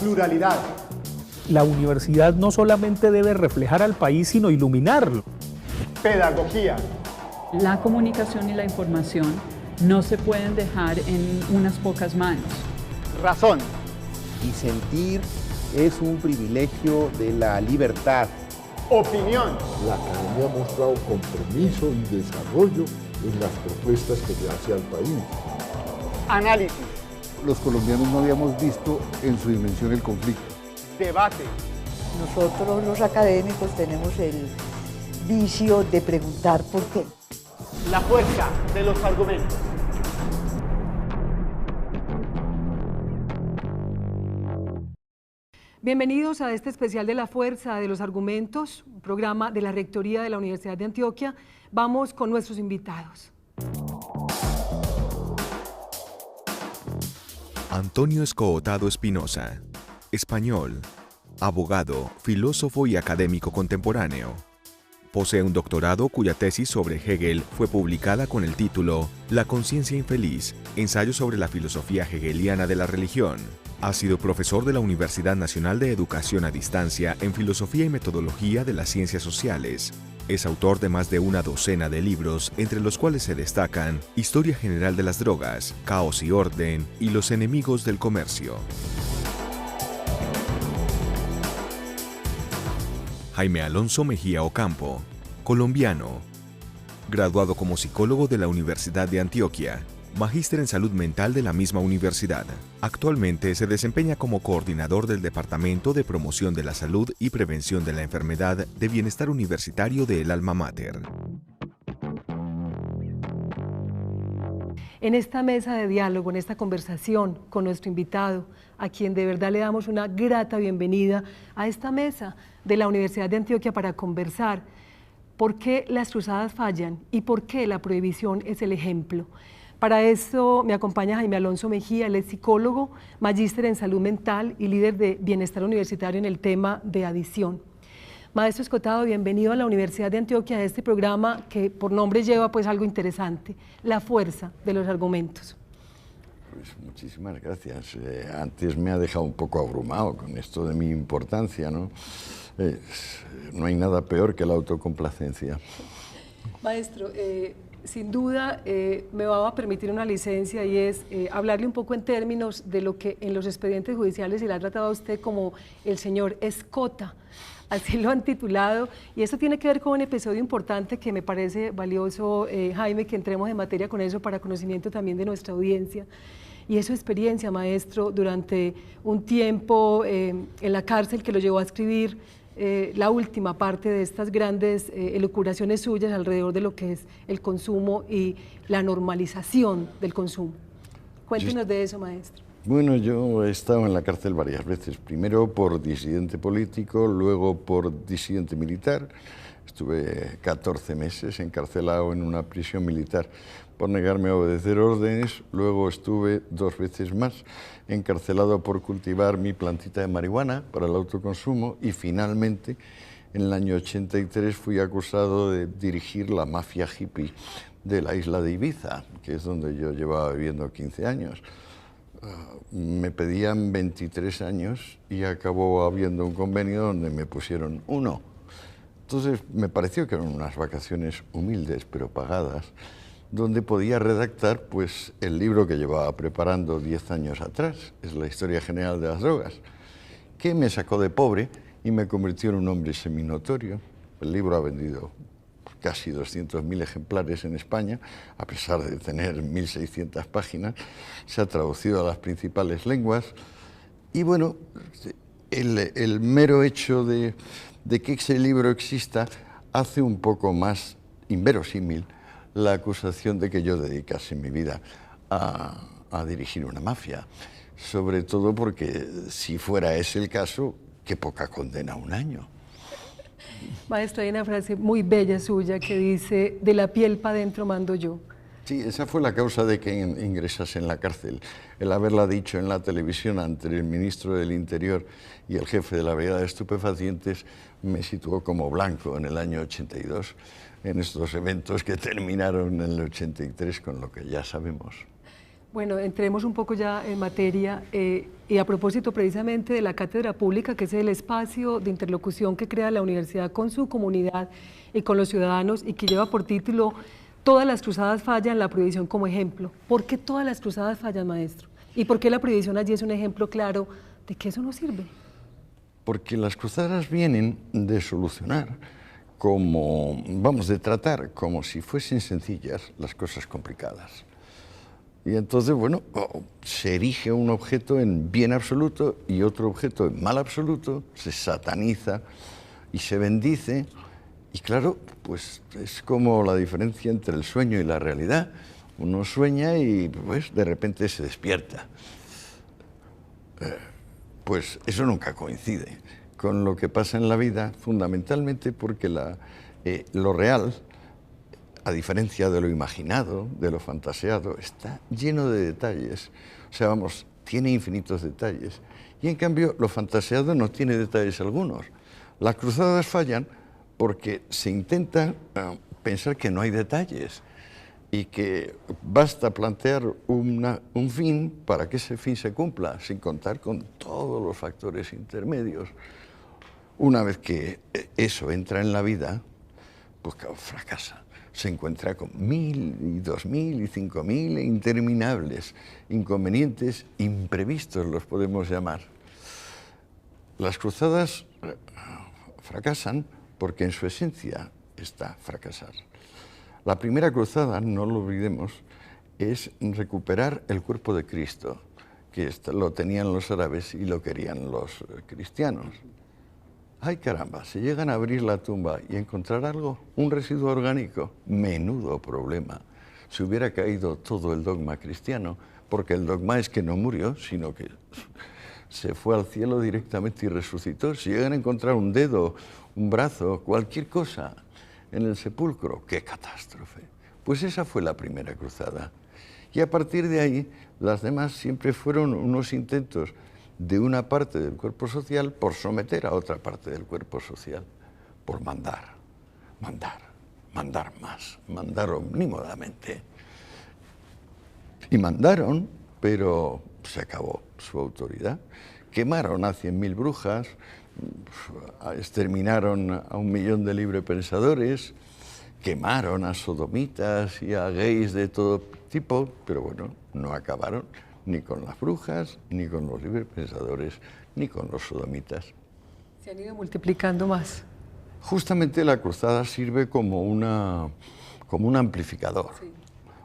Pluralidad. La universidad no solamente debe reflejar al país, sino iluminarlo. Pedagogía. La comunicación y la información no se pueden dejar en unas pocas manos. Razón. Disentir es un privilegio de la libertad. Opinión. La academia ha mostrado compromiso y desarrollo en las propuestas que le hace al país. Análisis. Los colombianos no habíamos visto en su dimensión el conflicto. Debate. Nosotros los académicos tenemos el vicio de preguntar por qué. La fuerza de los argumentos. Bienvenidos a este especial de La Fuerza de los Argumentos, un programa de la Rectoría de la Universidad de Antioquia. Vamos con nuestros invitados. Antonio Escohotado Espinosa, español, abogado, filósofo y académico contemporáneo. Posee un doctorado cuya tesis sobre Hegel fue publicada con el título La conciencia infeliz, ensayo sobre la filosofía hegeliana de la religión. Ha sido profesor de la Universidad Nacional de Educación a Distancia en Filosofía y Metodología de las Ciencias Sociales. Es autor de más de una docena de libros, entre los cuales se destacan Historia General de las Drogas, Caos y Orden y Los Enemigos del Comercio. Jaime Alonso Mejía Ocampo, colombiano. Graduado como psicólogo de la Universidad de Antioquia, magíster en salud mental de la misma universidad. Actualmente se desempeña como coordinador del Departamento de Promoción de la Salud y Prevención de la Enfermedad de Bienestar Universitario de El Alma Mater. En esta mesa de diálogo, en esta conversación con nuestro invitado, a quien de verdad le damos una grata bienvenida a esta mesa de la Universidad de Antioquia para conversar por qué las cruzadas fallan y por qué la prohibición es el ejemplo. Para eso me acompaña Jaime Alonso Mejía, él es psicólogo, magíster en salud mental y líder de bienestar universitario en el tema de adicción. Maestro Escohotado, bienvenido a la Universidad de Antioquia, a este programa que por nombre lleva pues algo interesante, la fuerza de los argumentos. Pues muchísimas gracias. Antes me ha dejado un poco abrumado con esto de mi importancia, ¿no? No hay nada peor que la autocomplacencia. Maestro, sin duda me va a permitir una licencia y es hablarle un poco en términos de lo que en los expedientes judiciales se le ha tratado a usted como el señor Escota, así lo han titulado, y eso tiene que ver con un episodio importante que me parece valioso, Jaime, que entremos en materia con eso para conocimiento también de nuestra audiencia, y es su experiencia, maestro, durante un tiempo en la cárcel que lo llevó a escribir la última parte de estas grandes elucubraciones suyas alrededor de lo que es el consumo y la normalización del consumo. Cuéntenos de eso, maestro. Bueno, yo he estado en la cárcel varias veces, primero por disidente político, luego por disidente militar. Estuve 14 meses encarcelado en una prisión militar por negarme a obedecer órdenes, luego estuve 2 veces más encarcelado por cultivar mi plantita de marihuana para el autoconsumo y finalmente en el año 83 fui acusado de dirigir la mafia hippie de la isla de Ibiza, que es donde yo llevaba viviendo 15 años. Me pedían 23 años y acabó habiendo un convenio donde me pusieron 1. Entonces me pareció que eran unas vacaciones humildes pero pagadas, donde podía redactar pues, el libro que llevaba preparando 10 años atrás, es la Historia General de las Drogas, que me sacó de pobre y me convirtió en un hombre seminotorio. El libro ha vendido casi 200.000 ejemplares en España, a pesar de tener 1.600 páginas, se ha traducido a las principales lenguas y bueno, el mero hecho de que ese libro exista hace un poco más inverosímil la acusación de que yo dedicase mi vida a dirigir una mafia, sobre todo porque si fuera ese el caso, qué poca condena 1 año. Maestro, hay una frase muy bella suya que dice, de la piel para adentro mando yo. Sí, esa fue la causa de que ingresase en la cárcel. El haberla dicho en la televisión ante el ministro del Interior y el jefe de la Brigada de Estupefacientes me situó como blanco en el año 82, en estos eventos que terminaron en el 83 con lo que ya sabemos. Bueno, entremos un poco ya en materia y a propósito precisamente de la Cátedra Pública, que es el espacio de interlocución que crea la universidad con su comunidad y con los ciudadanos y que lleva por título Todas las cruzadas fallan, la prohibición como ejemplo. ¿Por qué todas las cruzadas fallan, maestro? ¿Y por qué la prohibición allí es un ejemplo claro de que eso no sirve? Porque las cruzadas vienen de solucionar como, vamos, de tratar como si fuesen sencillas las cosas complicadas. Y entonces, bueno, se erige un objeto en bien absoluto y otro objeto en mal absoluto, se sataniza y se bendice. Y claro, pues es como la diferencia entre el sueño y la realidad. Uno sueña y pues de repente se despierta. Pues eso nunca coincide con lo que pasa en la vida, fundamentalmente porque lo real, a diferencia de lo imaginado, de lo fantaseado, está lleno de detalles. O sea, vamos, tiene infinitos detalles. Y en cambio, lo fantaseado no tiene detalles algunos. Las cruzadas fallan porque se intenta pensar que no hay detalles y que basta plantear un fin para que ese fin se cumpla, sin contar con todos los factores intermedios. Una vez que eso entra en la vida, pues claro, fracasa. Se encuentra con 1000 y 2000 y 5000 interminables inconvenientes imprevistos, los podemos llamar. Las cruzadas fracasan porque en su esencia está fracasar. La primera cruzada, no lo olvidemos, es recuperar el cuerpo de Cristo, que lo tenían los árabes y lo querían los cristianos. ¡Ay, caramba! Si llegan a abrir la tumba y encontrar algo, un residuo orgánico, menudo problema. Se hubiera caído todo el dogma cristiano, porque el dogma es que no murió, sino que se fue al cielo directamente y resucitó. Si llegan a encontrar un dedo, un brazo, cualquier cosa en el sepulcro, ¡qué catástrofe! Pues esa fue la primera cruzada. Y a partir de ahí, las demás siempre fueron unos intentos de una parte del cuerpo social por someter a otra parte del cuerpo social, por mandar más, mandar omnímodamente. Y mandaron, pero se acabó su autoridad. Quemaron a 100.000 brujas, exterminaron a 1 millón de librepensadores, quemaron a sodomitas y a gays de todo tipo, pero bueno, no acabaron ni con las brujas, ni con los librepensadores, ni con los sodomitas. Se han ido multiplicando más. Justamente la cruzada sirve como un amplificador. Sí.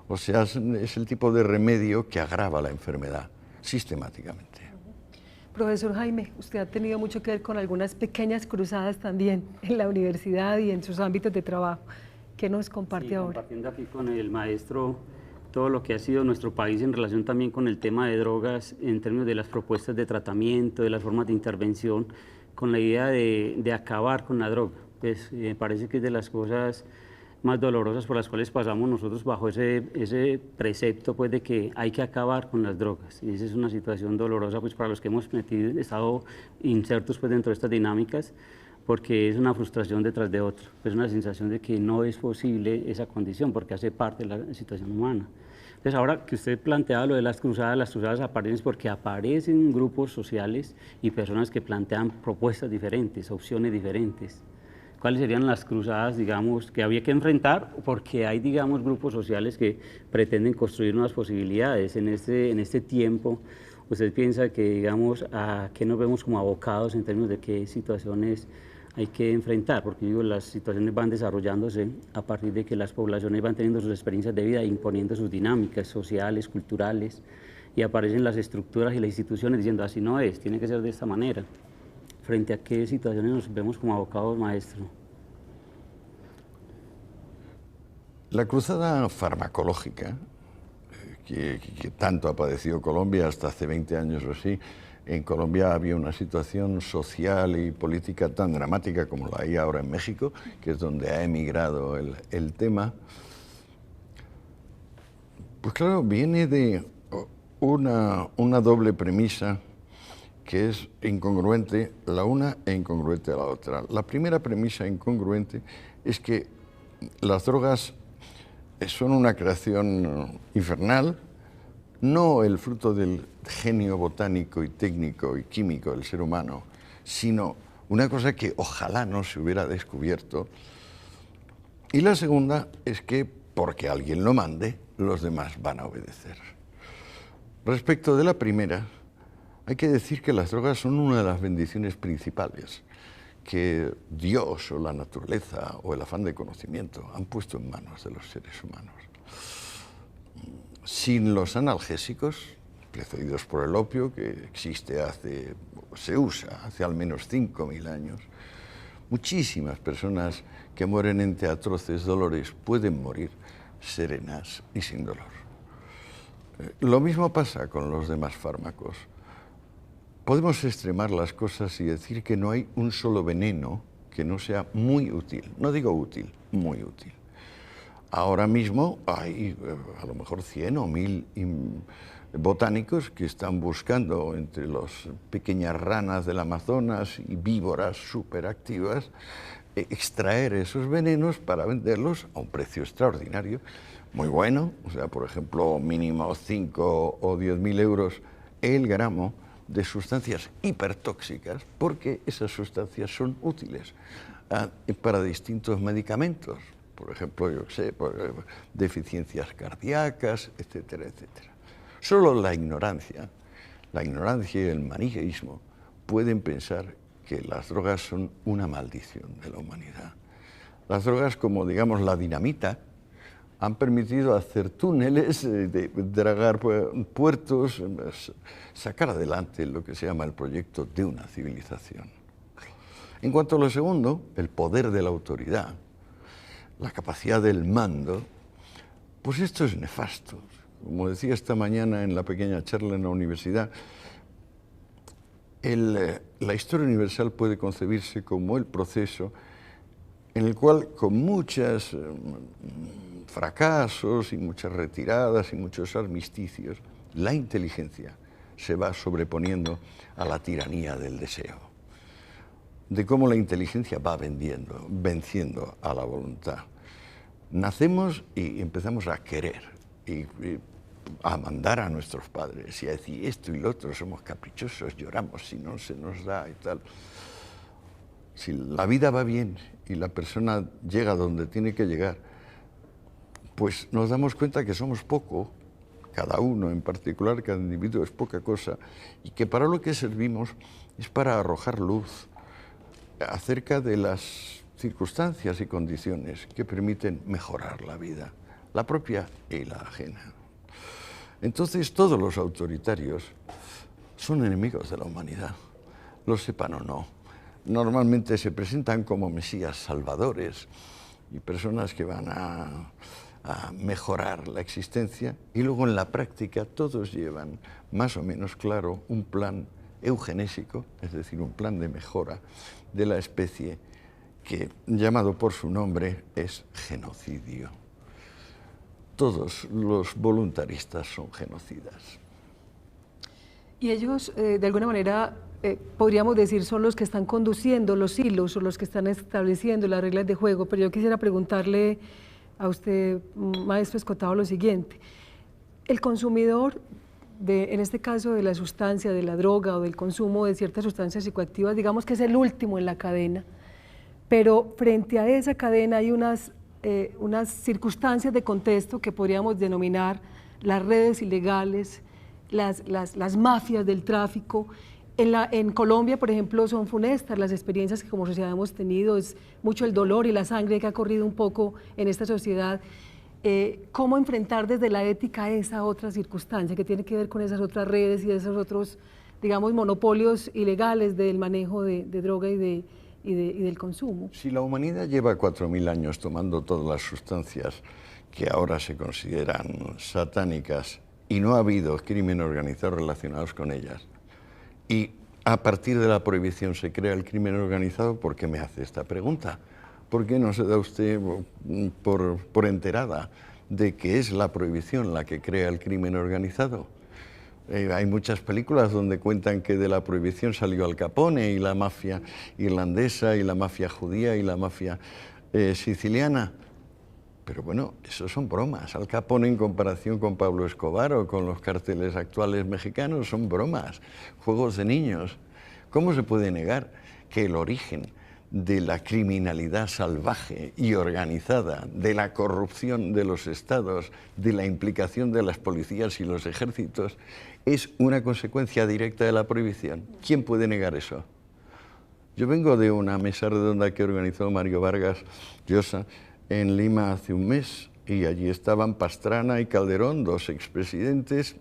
O sea, es el tipo de remedio que agrava la enfermedad sistemáticamente. Profesor Jaime, usted ha tenido mucho que ver con algunas pequeñas cruzadas también en la universidad y en sus ámbitos de trabajo. ¿Qué nos comparte ahora? Compartiendo aquí con el maestro todo lo que ha sido nuestro país en relación también con el tema de drogas, en términos de las propuestas de tratamiento, de las formas de intervención, con la idea de acabar con la droga. Pues me parece que es de las cosas más dolorosas por las cuales pasamos nosotros bajo ese precepto pues, de que hay que acabar con las drogas. Y esa es una situación dolorosa pues, para los que hemos estado insertos pues, dentro de estas dinámicas, porque es una frustración detrás de otra, es una sensación de que no es posible esa condición, porque hace parte de la situación humana. Entonces, ahora que usted planteaba lo de las cruzadas aparecen porque aparecen grupos sociales y personas que plantean propuestas diferentes, opciones diferentes. ¿Cuáles serían las cruzadas, digamos, que había que enfrentar? Porque hay, digamos, grupos sociales que pretenden construir nuevas posibilidades. En este tiempo, ¿usted piensa que, digamos, a qué nos vemos como abocados en términos de qué situaciones hay que enfrentar? Porque digo, las situaciones van desarrollándose a partir de que las poblaciones van teniendo sus experiencias de vida, imponiendo sus dinámicas sociales, culturales, y aparecen las estructuras y las instituciones diciendo así no es, tiene que ser de esta manera. ¿Frente a qué situaciones nos vemos como abocados, maestro? La cruzada farmacológica, que tanto ha padecido Colombia hasta hace 20 años o así, en Colombia había una situación social y política tan dramática como la hay ahora en México, que es donde ha emigrado el tema. Pues claro, viene de una doble premisa que es incongruente la una e incongruente la otra. La primera premisa incongruente es que las drogas son una creación infernal, no el fruto del genio botánico y técnico y químico del ser humano, sino una cosa que ojalá no se hubiera descubierto. Y la segunda es que, porque alguien lo mande, los demás van a obedecer. Respecto de la primera, hay que decir que las drogas son una de las bendiciones principales que Dios o la naturaleza o el afán de conocimiento han puesto en manos de los seres humanos. Sin los analgésicos, precedidos por el opio, que se usa hace al menos 5.000 años, muchísimas personas que mueren entre atroces dolores pueden morir serenas y sin dolor. Lo mismo pasa con los demás fármacos. Podemos extremar las cosas y decir que no hay un solo veneno que no sea muy útil. No digo útil, muy útil. Ahora mismo hay a lo mejor 100 o 1000 botánicos que están buscando entre las pequeñas ranas del Amazonas y víboras superactivas extraer esos venenos para venderlos a un precio extraordinario, muy bueno, o sea, por ejemplo, mínimo 5 o 10.000 euros el gramo de sustancias hipertóxicas, porque esas sustancias son útiles para distintos medicamentos, por ejemplo, yo sé, deficiencias cardíacas, etcétera, etcétera. Solo la ignorancia y el maniqueísmo pueden pensar que las drogas son una maldición de la humanidad. Las drogas, como digamos la dinamita, han permitido hacer túneles, dragar puertos, sacar adelante lo que se llama el proyecto de una civilización. En cuanto a lo segundo, el poder de la autoridad, la capacidad del mando, pues esto es nefasto. Como decía esta mañana en la pequeña charla en la universidad, la historia universal puede concebirse como el proceso en el cual, con muchos fracasos y muchas retiradas y muchos armisticios, la inteligencia se va sobreponiendo a la tiranía del deseo, de cómo la inteligencia va venciendo a la voluntad. Nacemos y empezamos a querer y a mandar a nuestros padres y a decir esto y lo otro, somos caprichosos, lloramos si no se nos da y tal. Si la vida va bien y la persona llega donde tiene que llegar, pues nos damos cuenta que somos poco, cada uno en particular, cada individuo es poca cosa, y que para lo que servimos es para arrojar luz acerca de las circunstancias y condiciones que permiten mejorar la vida, la propia y la ajena. Entonces todos los autoritarios son enemigos de la humanidad, lo sepan o no. Normalmente se presentan como mesías salvadores y personas que van a mejorar la existencia, y luego en la práctica todos llevan más o menos claro un plan eugenésico, es decir, un plan de mejora de la especie que, llamado por su nombre, es genocidio. Todos los voluntaristas son genocidas. Y ellos, de alguna manera, podríamos decir, son los que están conduciendo los hilos o los que están estableciendo las reglas de juego. Pero yo quisiera preguntarle a usted, maestro Escotado, lo siguiente. El consumidor, en este caso de la sustancia, de la droga o del consumo de ciertas sustancias psicoactivas, digamos que es el último en la cadena, pero frente a esa cadena hay unas circunstancias de contexto que podríamos denominar las redes ilegales, las mafias del tráfico. En Colombia, por ejemplo, son funestas las experiencias que como sociedad hemos tenido, es mucho el dolor y la sangre que ha corrido un poco en esta sociedad. ¿Cómo enfrentar desde la ética esa otra circunstancia que tiene que ver con esas otras redes y esos otros, digamos, monopolios ilegales del manejo de droga y del consumo? Si la humanidad lleva 4.000 años tomando todas las sustancias que ahora se consideran satánicas y no ha habido crimen organizado relacionados con ellas, y a partir de la prohibición se crea el crimen organizado, ¿por qué me hace esta pregunta? ¿Por qué no se da usted por enterada de que es la prohibición la que crea el crimen organizado? Hay muchas películas donde cuentan que de la prohibición salió Al Capone y la mafia irlandesa y la mafia judía y la mafia siciliana. Pero bueno, eso son bromas. Al Capone en comparación con Pablo Escobar o con los cárteles actuales mexicanos son bromas, juegos de niños. ¿Cómo se puede negar que el origen de la criminalidad salvaje y organizada, de la corrupción de los estados, de la implicación de las policías y los ejércitos, es una consecuencia directa de la prohibición? ¿Quién puede negar eso? Yo vengo de una mesa redonda que organizó Mario Vargas Llosa en Lima hace un mes, y allí estaban Pastrana y Calderón, dos expresidentes,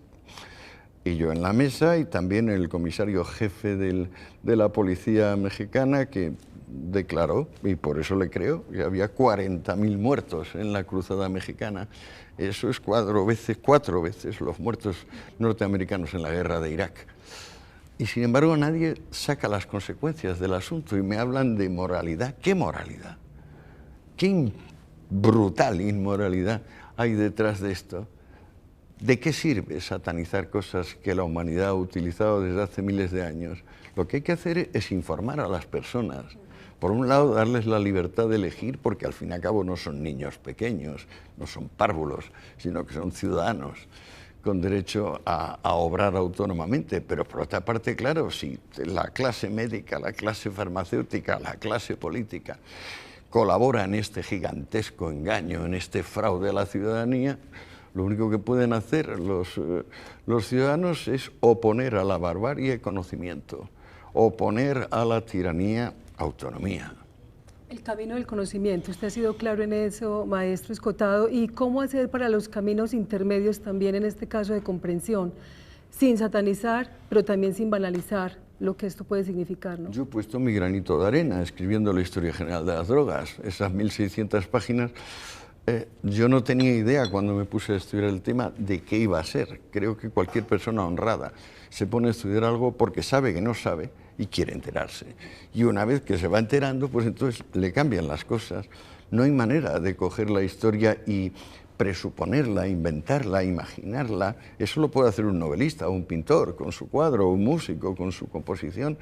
y yo en la mesa, y también el comisario jefe de la policía mexicana, que declaró, y por eso le creo, que había 40.000 muertos en la cruzada mexicana. Eso es 4 veces los muertos norteamericanos en la guerra de Irak. Y sin embargo nadie saca las consecuencias del asunto y me hablan de moralidad. ¿Qué moralidad? ¿Qué brutal inmoralidad hay detrás de esto? ¿De qué sirve satanizar cosas que la humanidad ha utilizado desde hace miles de años? Lo que hay que hacer es informar a las personas. Por un lado, darles la libertad de elegir, porque al fin y al cabo no son niños pequeños, no son párvulos, sino que son ciudadanos con derecho a obrar autónomamente. Pero por otra parte, claro, si la clase médica, la clase farmacéutica, la clase política colabora en este gigantesco engaño, en este fraude a la ciudadanía, lo único que pueden hacer los ciudadanos es oponer a la barbarie conocimiento, oponer a la tiranía autonomía. El camino del conocimiento, usted ha sido claro en eso, maestro Escotado, y cómo hacer para los caminos intermedios también en este caso de comprensión, sin satanizar, pero también sin banalizar lo que esto puede significar, ¿no? Yo he puesto mi granito de arena escribiendo la historia general de las drogas, esas 1.600 páginas. Yo no tenía idea cuando me puse a estudiar el tema de qué iba a ser. Creo que cualquier persona honrada se pone a estudiar algo porque sabe que no sabe y quiere enterarse. Y una vez que se va enterando, pues entonces le cambian las cosas. No hay manera de coger la historia y presuponerla, inventarla, imaginarla. Eso lo puede hacer un novelista o un pintor con su cuadro, o un músico con su composición.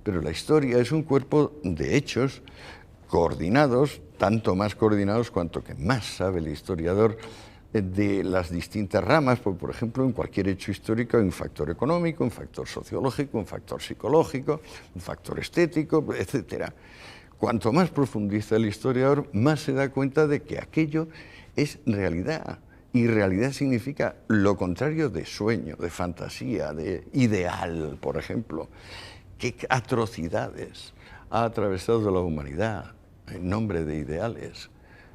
Pero la historia es un cuerpo de hechos coordinados, tanto más coordinados cuanto que más sabe el historiador de las distintas ramas. Por ejemplo, en cualquier hecho histórico hay un factor económico, un factor sociológico, un factor psicológico, un factor estético, etc. Cuanto más profundiza el historiador, más se da cuenta de que aquello es realidad. Y realidad significa lo contrario de sueño, de fantasía, de ideal, por ejemplo. ¿Qué atrocidades ha atravesado la humanidad en nombre de ideales?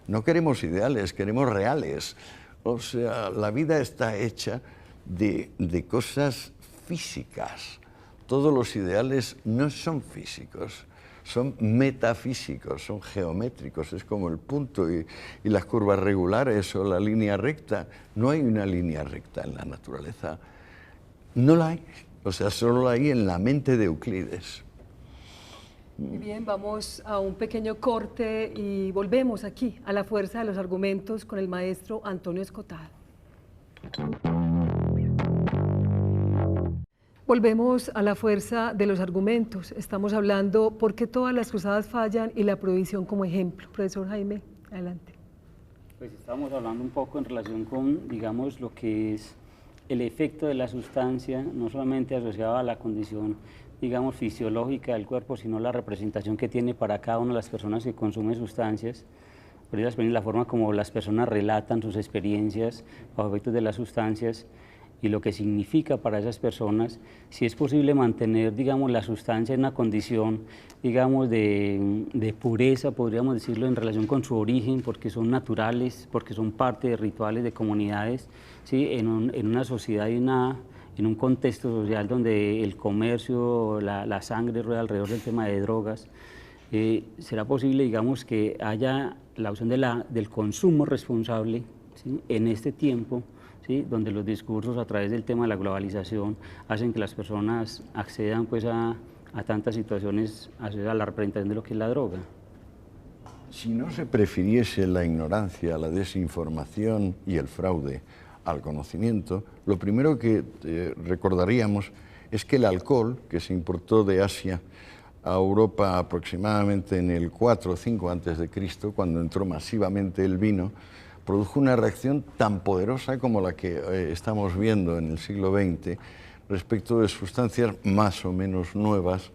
No queremos ideales, queremos reales. O sea, la vida está hecha de cosas físicas. Todos los ideales no son físicos, son metafísicos, son geométricos. Es como el punto y las curvas regulares o la línea recta. No hay una línea recta en la naturaleza. No la hay. O sea, solo la hay en la mente de Euclides. Muy bien, vamos a un pequeño corte y volvemos aquí a la fuerza de los argumentos con el maestro Antonio Escotado. Volvemos a la fuerza de los argumentos. Estamos hablando por qué todas las cruzadas fallan y la prohibición como ejemplo. Profesor Jaime, adelante. Pues estamos hablando un poco en relación con, digamos, lo que es el efecto de la sustancia, no solamente asociado a la condición, digamos, fisiológica del cuerpo, sino la representación que tiene para cada una de las personas que consumen sustancias, por eso la forma como las personas relatan sus experiencias bajo efectos de las sustancias y lo que significa para esas personas, si es posible mantener, digamos, la sustancia en una condición, digamos, de pureza, podríamos decirlo, en relación con su origen, porque son naturales, porque son parte de rituales de comunidades, ¿sí? En una sociedad y en un contexto social donde el comercio, la sangre rueda alrededor del tema de drogas, será posible, digamos, que haya la opción del consumo responsable, ¿sí? En este tiempo, ¿sí? Donde los discursos a través del tema de la globalización hacen que las personas accedan pues, a tantas situaciones asociadas a la representación de lo que es la droga. Si no se prefiriese la ignorancia, la desinformación y el fraude al conocimiento, lo primero que recordaríamos es que el alcohol, que se importó de Asia a Europa aproximadamente en el 4 o 5 a.C., cuando entró masivamente el vino, produjo una reacción tan poderosa como la que estamos viendo en el siglo XX respecto de sustancias más o menos nuevas,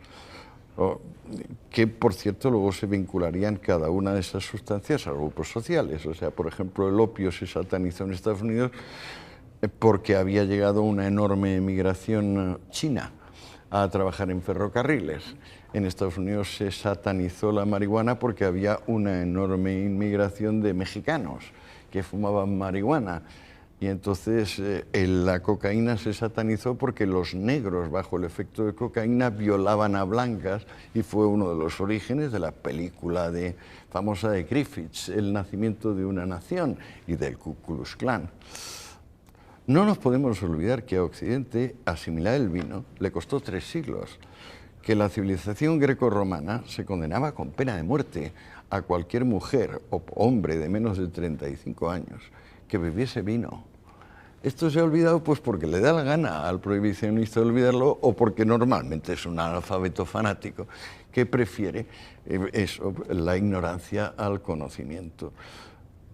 que por cierto luego se vincularían cada una de esas sustancias a grupos sociales. O sea, por ejemplo, el opio se satanizó en Estados Unidos porque había llegado una enorme emigración china a trabajar en ferrocarriles. En Estados Unidos se satanizó la marihuana porque había una enorme inmigración de mexicanos que fumaban marihuana. Y entonces la cocaína se satanizó porque los negros bajo el efecto de cocaína violaban a blancas, y fue uno de los orígenes de la película famosa de Griffiths, El nacimiento de una nación, y del Ku Klux Klan. No nos podemos olvidar que a Occidente asimilar el vino le costó 3 siglos, que la civilización grecorromana se condenaba con pena de muerte a cualquier mujer o hombre de menos de 35 años que bebiese vino. Esto se ha olvidado pues porque le da la gana al prohibicionista olvidarlo, o porque normalmente es un analfabeto fanático que prefiere la ignorancia al conocimiento.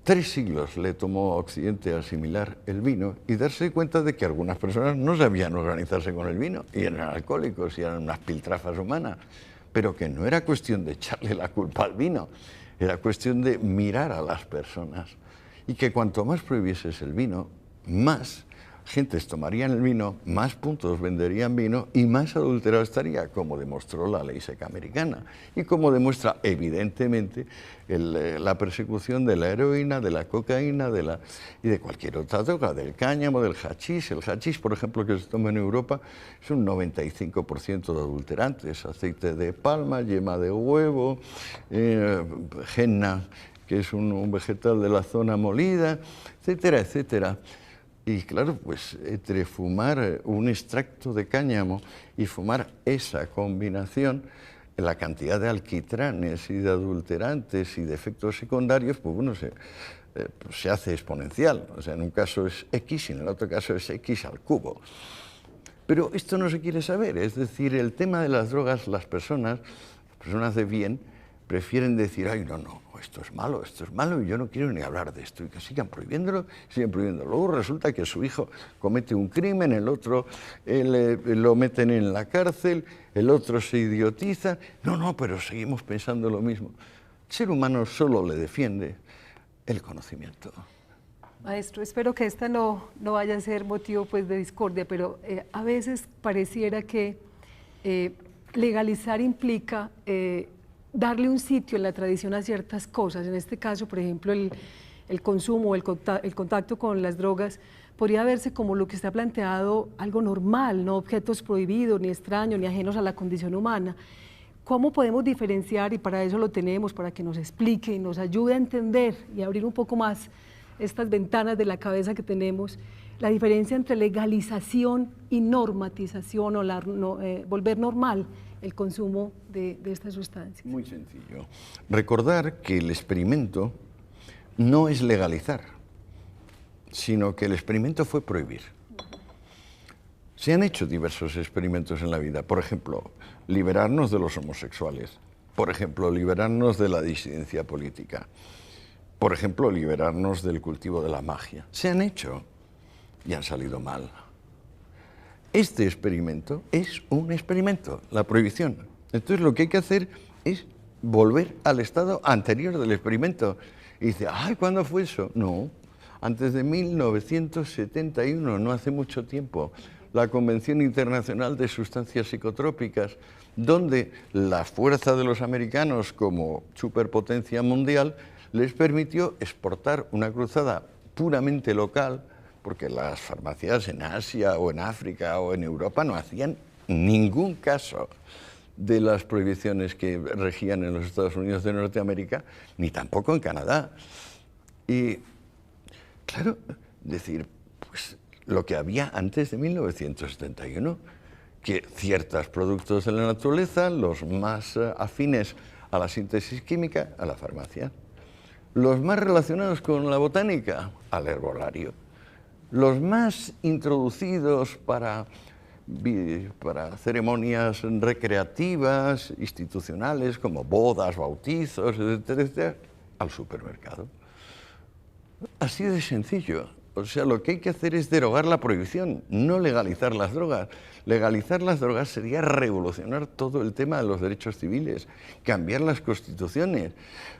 3 siglos le tomó a Occidente asimilar el vino y darse cuenta de que algunas personas no sabían organizarse con el vino y eran alcohólicos y eran unas piltrafas humanas, pero que no era cuestión de echarle la culpa al vino, era cuestión de mirar a las personas, y que cuanto más prohibieses el vino, más gentes tomarían el vino, más puntos venderían vino y más adulterado estaría, como demostró la ley seca americana y como demuestra evidentemente la persecución de la heroína, de la cocaína y de cualquier otra droga, del cáñamo, del hachís. El hachís, por ejemplo, que se toma en Europa, es un 95% de adulterantes: aceite de palma, yema de huevo, henna, que es un vegetal de la zona molida, etcétera, etcétera. Y claro, pues entre fumar un extracto de cáñamo y fumar esa combinación, la cantidad de alquitranes y de adulterantes y de efectos secundarios, pues bueno, se hace exponencial. O sea, en un caso es X y en el otro caso es X al cubo. Pero esto no se quiere saber. Es decir, el tema de las drogas, las personas de bien, prefieren decir: ay, no, esto es malo y yo no quiero ni hablar de esto, y que sigan prohibiéndolo. Luego resulta que su hijo comete un crimen, el otro lo meten en la cárcel, el otro se idiotiza. No, pero seguimos pensando lo mismo. El ser humano solo le defiende el conocimiento. Maestro, espero que esta no vaya a ser motivo pues, de discordia, pero a veces pareciera que legalizar implica darle un sitio en la tradición a ciertas cosas. En este caso, por ejemplo, el consumo, el contacto con las drogas podría verse como lo que está planteado algo normal, no objetos prohibidos, ni extraños, ni ajenos a la condición humana. ¿Cómo podemos diferenciar, y para eso lo tenemos, para que nos explique y nos ayude a entender y abrir un poco más estas ventanas de la cabeza que tenemos, la diferencia entre legalización y normatización o volver normal el consumo de estas sustancias? Muy sencillo. Recordar que el experimento no es legalizar, sino que el experimento fue prohibir. Se han hecho diversos experimentos en la vida. Por ejemplo, liberarnos de los homosexuales. Por ejemplo, liberarnos de la disidencia política. Por ejemplo, liberarnos del cultivo de la magia. Se han hecho y han salido mal. Este experimento es un experimento, la prohibición. Entonces lo que hay que hacer es volver al estado anterior del experimento. Y dice: ay, ¿cuándo fue eso? No, antes de 1971, no hace mucho tiempo, la Convención Internacional de Sustancias Psicotrópicas, donde la fuerza de los americanos como superpotencia mundial les permitió exportar una cruzada puramente local, porque las farmacias en Asia o en África o en Europa no hacían ningún caso de las prohibiciones que regían en los Estados Unidos de Norteamérica, ni tampoco en Canadá. Y claro, decir, pues lo que había antes de 1971, que ciertos productos de la naturaleza, los más afines a la síntesis química, a la farmacia, los más relacionados con la botánica, al herbolario, los más introducidos para ceremonias recreativas, institucionales, como bodas, bautizos, etcétera, etcétera, al supermercado. Así de sencillo. O sea, lo que hay que hacer es derogar la prohibición, no legalizar las drogas. Legalizar las drogas sería revolucionar todo el tema de los derechos civiles, cambiar las constituciones.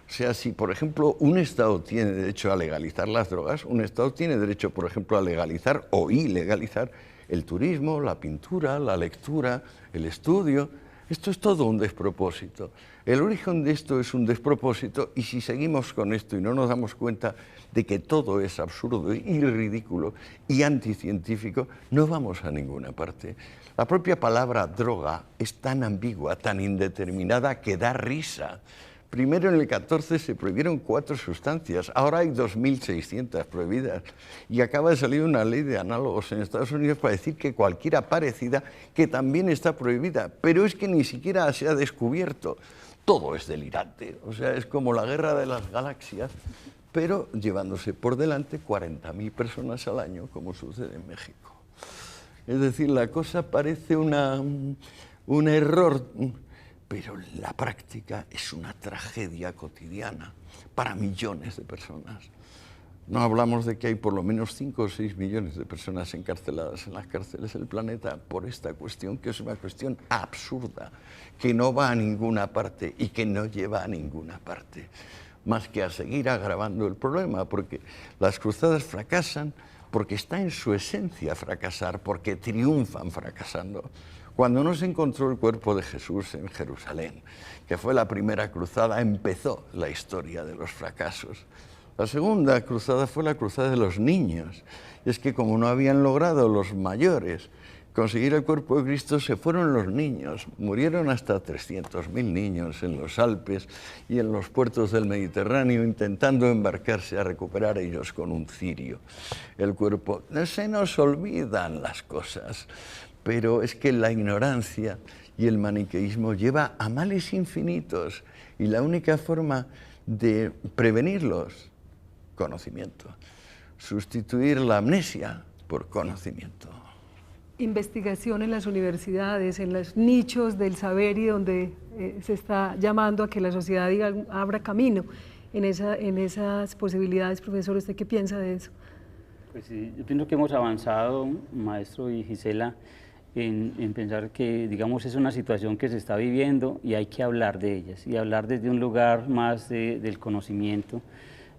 O sea, si, por ejemplo, un Estado tiene derecho a legalizar las drogas, un Estado tiene derecho, por ejemplo, a legalizar o ilegalizar el turismo, la pintura, la lectura, el estudio. Esto es todo un despropósito. El origen de esto es un despropósito y si seguimos con esto y no nos damos cuenta de que todo es absurdo y ridículo y anticientífico, no vamos a ninguna parte. La propia palabra droga es tan ambigua, tan indeterminada que da risa. Primero en el 14 se prohibieron 4 sustancias, ahora hay 2.600 prohibidas y acaba de salir una ley de análogos en Estados Unidos para decir que cualquiera parecida que también está prohibida, pero es que ni siquiera se ha descubierto. Todo es delirante, o sea, es como la guerra de las galaxias, pero llevándose por delante 40.000 personas al año, como sucede en México. Es decir, la cosa parece un error, pero la práctica es una tragedia cotidiana para millones de personas. No hablamos de que hay por lo menos 5 o 6 millones de personas encarceladas en las cárceles del planeta por esta cuestión, que es una cuestión absurda, que no va a ninguna parte y que no lleva a ninguna parte, más que a seguir agravando el problema, porque las cruzadas fracasan, porque está en su esencia fracasar, porque triunfan fracasando. Cuando no se encontró el cuerpo de Jesús en Jerusalén, que fue la primera cruzada, empezó la historia de los fracasos. La segunda cruzada fue la cruzada de los niños. Y es que como no habían logrado los mayores conseguir el cuerpo de Cristo, se fueron los niños. Murieron hasta 300.000 niños en los Alpes y en los puertos del Mediterráneo intentando embarcarse a recuperar ellos con un cirio el cuerpo. Se nos olvidan las cosas, pero es que la ignorancia y el maniqueísmo lleva a males infinitos y la única forma de prevenirlos, conocimiento. Sustituir la amnesia por conocimiento. Investigación en las universidades, en los nichos del saber y donde se está llamando a que la sociedad abra camino en esas posibilidades. Profesor, ¿usted qué piensa de eso? Pues sí, yo pienso que hemos avanzado, maestro y Gisela, en pensar que, digamos, es una situación que se está viviendo y hay que hablar de ellas y hablar desde un lugar más del conocimiento,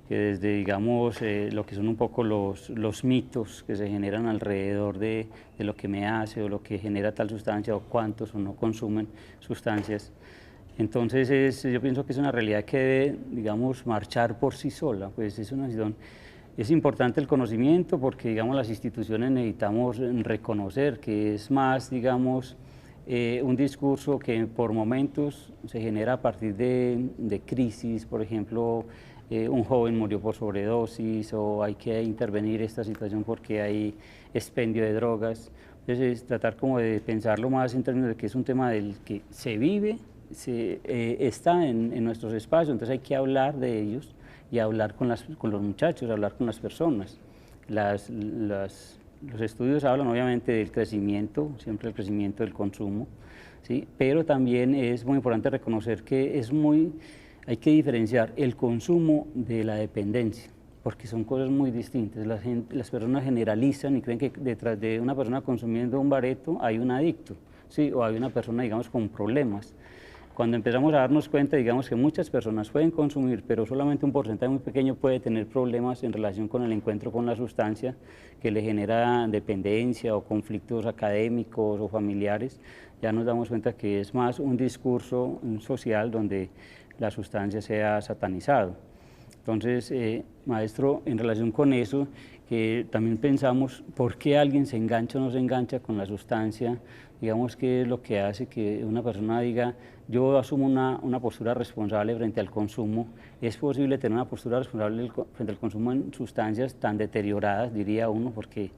que desde, digamos, lo que son un poco los mitos que se generan alrededor de lo que me hace o lo que genera tal sustancia o cuántos o no consumen sustancias. Entonces yo pienso que es una realidad que debe, digamos, marchar por sí sola, pues es una situación. Es importante el conocimiento porque, digamos, las instituciones necesitamos reconocer que es más, digamos, un discurso que por momentos se genera a partir de crisis, por ejemplo, un joven murió por sobredosis o hay que intervenir esta situación porque hay expendio de drogas. Entonces es tratar como de pensarlo más en términos de que es un tema del que se vive, está en nuestros espacios, entonces hay que hablar de ellos y hablar con los muchachos, hablar con las personas. Los estudios hablan obviamente del crecimiento, siempre el crecimiento del consumo, ¿sí? Pero también es muy importante reconocer que hay que diferenciar el consumo de la dependencia, porque son cosas muy distintas. Las personas generalizan y creen que detrás de una persona consumiendo un bareto hay un adicto, ¿sí? O hay una persona, digamos, con problemas. Cuando empezamos a darnos cuenta, digamos, que muchas personas pueden consumir, pero solamente un porcentaje muy pequeño puede tener problemas en relación con el encuentro con la sustancia que le genera dependencia o conflictos académicos o familiares, ya nos damos cuenta que es más un discurso social donde la sustancia sea satanizado. Entonces, maestro, en relación con eso, también pensamos por qué alguien se engancha o no se engancha con la sustancia, digamos, qué es lo que hace que una persona diga, yo asumo una postura responsable frente al consumo. ¿Es posible tener una postura responsable frente al consumo en sustancias tan deterioradas, diría uno? Porque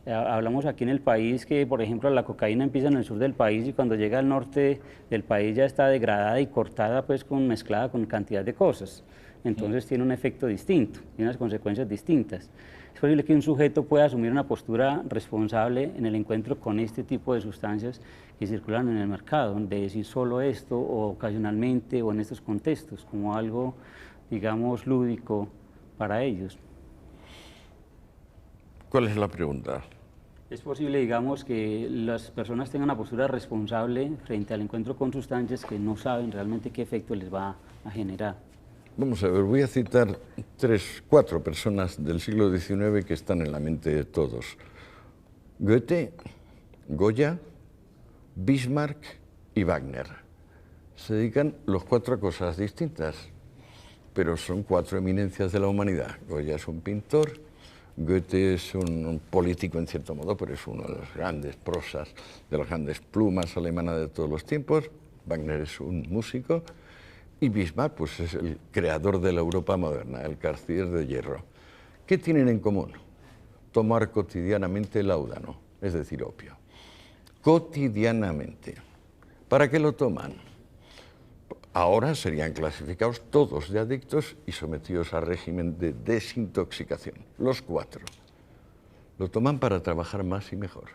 hablamos aquí en el país que, por ejemplo, la cocaína empieza en el sur del país y cuando llega al norte del país ya está degradada y cortada, pues mezclada con cantidad de cosas. Entonces tiene un efecto distinto, tiene unas consecuencias distintas. Es posible que un sujeto pueda asumir una postura responsable en el encuentro con este tipo de sustancias que circulan en el mercado, de decir solo esto o ocasionalmente o en estos contextos, como algo, digamos, lúdico para ellos. ¿Cuál es la pregunta? ¿Es posible, digamos, que las personas tengan una postura responsable frente al encuentro con sustancias que no saben realmente qué efecto les va a generar? Vamos a ver, voy a citar 4 personas del siglo XIX que están en la mente de todos. Goethe, Goya, Bismarck y Wagner. Se dedican los 4 a cosas distintas, pero son 4 eminencias de la humanidad. Goya es un pintor, Goethe es un político en cierto modo, pero es uno de los grandes prosas, de las grandes plumas alemanas de todos los tiempos. Wagner es un músico y Bismarck pues, es el creador de la Europa moderna, el canciller de hierro. ¿Qué tienen en común? Tomar cotidianamente láudano, es decir, opio. Cotidianamente. ¿Para qué lo toman? Ahora serían clasificados todos de adictos y sometidos a régimen de desintoxicación, los 4. Lo toman para trabajar más y mejor.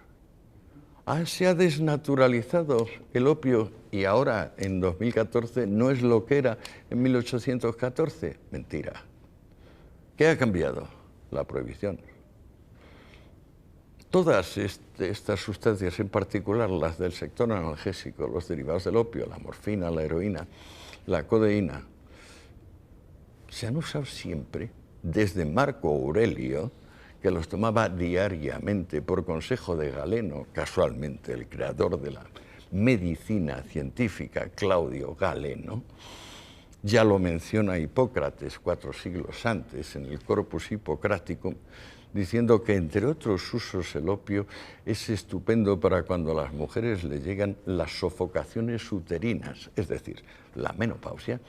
Se ha desnaturalizado el opio y ahora, en 2014, no es lo que era en 1814. Mentira. ¿Qué ha cambiado? La prohibición. Todas estas sustancias, en particular las del sector analgésico, los derivados del opio, la morfina, la heroína, la codeína, se han usado siempre, desde Marco Aurelio, que los tomaba diariamente por consejo de Galeno, casualmente el creador de la medicina científica, Claudio Galeno. Ya lo menciona Hipócrates 4 siglos antes en el Corpus Hippocraticum, diciendo que, entre otros usos, el opio es estupendo para cuando a las mujeres le llegan las sofocaciones uterinas, es decir, la menopausia.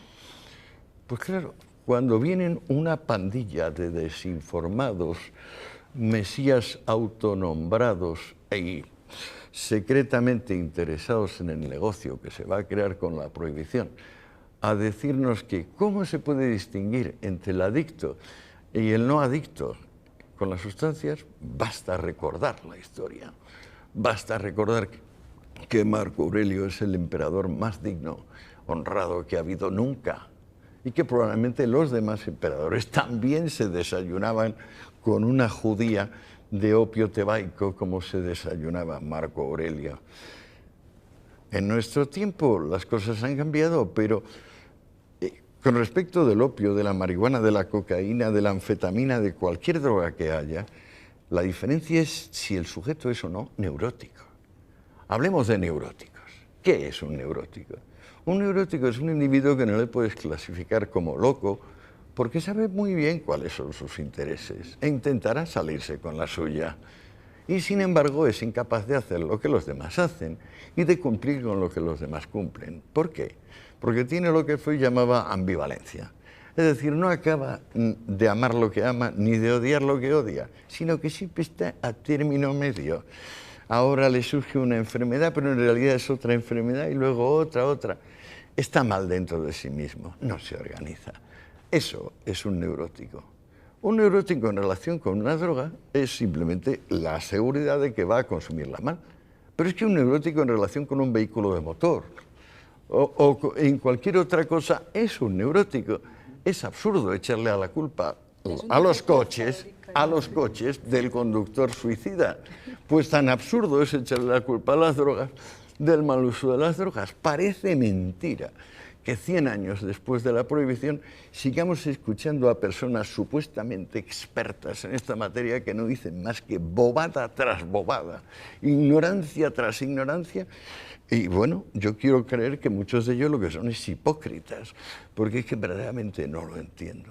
Pues claro, cuando vienen una pandilla de desinformados, mesías autonombrados y secretamente interesados en el negocio que se va a crear con la prohibición, a decirnos que cómo se puede distinguir entre el adicto y el no adicto con las sustancias, basta recordar la historia. Basta recordar que Marco Aurelio es el emperador más digno, honrado que ha habido nunca, y que probablemente los demás emperadores también se desayunaban con una judía de opio tebaico como se desayunaba Marco Aurelio. En nuestro tiempo las cosas han cambiado, pero con respecto del opio, de la marihuana, de la cocaína, de la anfetamina, de cualquier droga que haya, la diferencia es si el sujeto es o no neurótico. Hablemos de neuróticos. ¿Qué es un neurótico? Un neurótico es un individuo que no le puedes clasificar como loco porque sabe muy bien cuáles son sus intereses e intentará salirse con la suya. Y sin embargo es incapaz de hacer lo que los demás hacen y de cumplir con lo que los demás cumplen. ¿Por qué? Porque tiene lo que Freud llamaba ambivalencia. Es decir, no acaba de amar lo que ama ni de odiar lo que odia, sino que siempre está a término medio. Ahora le surge una enfermedad, pero en realidad es otra enfermedad y luego otra. Está mal dentro de sí mismo, no se organiza. Eso es un neurótico. Un neurótico en relación con una droga es simplemente la seguridad de que va a consumirla mal. Pero es que un neurótico en relación con un vehículo de motor o en cualquier otra cosa es un neurótico. Es absurdo echarle a la culpa a los coches del conductor suicida. Pues tan absurdo es echarle la culpa a las drogas del mal uso de las drogas. Parece mentira que 100 años después de la prohibición sigamos escuchando a personas supuestamente expertas en esta materia que no dicen más que bobada tras bobada, ignorancia tras ignorancia. Y bueno, yo quiero creer que muchos de ellos lo que son es hipócritas, porque es que verdaderamente no lo entiendo.